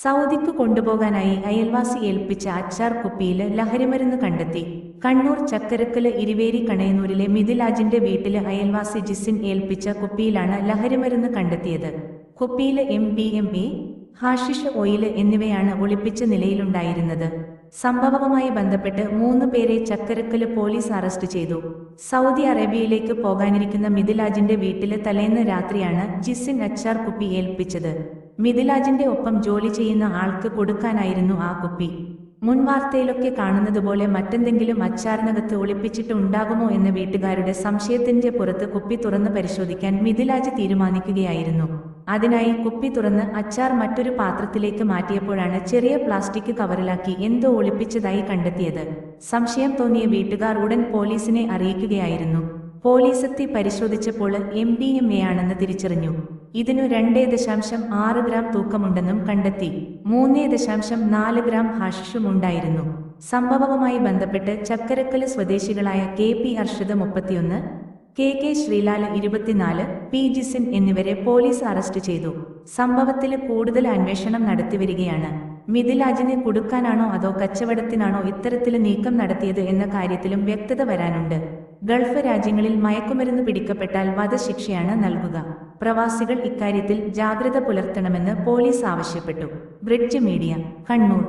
സൗദിക്ക് കൊണ്ടുപോകാനായി അയൽവാസി ഏൽപ്പിച്ച അച്ചാർ കുപ്പിയില് ലഹരിമരുന്ന് കണ്ടെത്തി. കണ്ണൂർ ചക്കരക്കല് ഇരുവേരി കണയന്നൂരിലെ മിഥിലാജിന്റെ വീട്ടില് അയൽവാസി ജിസിൻ ഏൽപ്പിച്ച കുപ്പിയിലാണ് ലഹരിമരുന്ന് കണ്ടെത്തിയത്. കുപ്പിയില് MDMA, ഹാഷിഷ് ഓയില് എന്നിവയാണ് ഒളിപ്പിച്ച നിലയിലുണ്ടായിരുന്നത്. സംഭവവുമായി ബന്ധപ്പെട്ട് 3 പേരെ ചക്കരക്കല് പോലീസ് അറസ്റ്റ് ചെയ്തു. സൗദി അറേബ്യയിലേക്ക് പോകാനിരിക്കുന്ന മിഥിലാജിന്റെ വീട്ടില് തലേന്ന് രാത്രിയാണ് ജിസിൻ അച്ചാർ കുപ്പി ഏൽപ്പിച്ചത്. മിഥിലാജിന്റെ ഒപ്പം ജോലി ചെയ്യുന്ന ആൾക്ക് കൊടുക്കാനായിരുന്നു ആ കുപ്പി. മുൻവാർത്തയിലൊക്കെ കാണുന്നതുപോലെ മറ്റെന്തെങ്കിലും അച്ചാറിനകത്ത് ഒളിപ്പിച്ചിട്ട് ഉണ്ടാകുമോ എന്ന വീട്ടുകാരുടെ സംശയത്തിന്റെ പുറത്ത് കുപ്പി തുറന്ന് പരിശോധിക്കാൻ മിഥിലാജ് തീരുമാനിക്കുകയായിരുന്നു. അതിനായി കുപ്പി തുറന്ന് അച്ചാർ മറ്റൊരു പാത്രത്തിലേക്ക് മാറ്റിയപ്പോഴാണ് ചെറിയ പ്ലാസ്റ്റിക് കവറിലാക്കി എന്തോ ഒളിപ്പിച്ചതായി കണ്ടെത്തിയത്. സംശയം തോന്നിയ വീട്ടുകാർ ഉടൻ പോലീസിനെ അറിയിക്കുകയായിരുന്നു. പോലീസെത്തി പരിശോധിച്ചപ്പോൾ MDMA ആണെന്ന് തിരിച്ചറിഞ്ഞു. ഇതിനു 2.6 ഗ്രാം തൂക്കമുണ്ടെന്നും കണ്ടെത്തി. 3.4 ഗ്രാം ഹാഷിഷും ഉണ്ടായിരുന്നു. സംഭവവുമായി ബന്ധപ്പെട്ട് ചക്കരക്കല് സ്വദേശികളായ KP Arshad 31, KK Sreelal 24, P Jisin എന്നിവരെ പോലീസ് അറസ്റ്റ് ചെയ്തു. സംഭവത്തില് കൂടുതൽ അന്വേഷണം നടത്തിവരികയാണ്. മിഥിലാജിനെ കുടുക്കാനാണോ അതോ കച്ചവടത്തിനാണോ ഇത്തരത്തില് നീക്കം നടത്തിയത് എന്ന കാര്യത്തിലും വ്യക്തത വരാനുണ്ട്. ഗൾഫ് രാജ്യങ്ങളിൽ മയക്കുമരുന്ന് പിടിക്കപ്പെട്ടാൽ വധശിക്ഷയാണ് നൽകുക. പ്രവാസികൾ ഇക്കാര്യത്തിൽ ജാഗ്രത പുലർത്തണമെന്ന് പോലീസ് ആവശ്യപ്പെട്ടു. Bridge media, Kannur.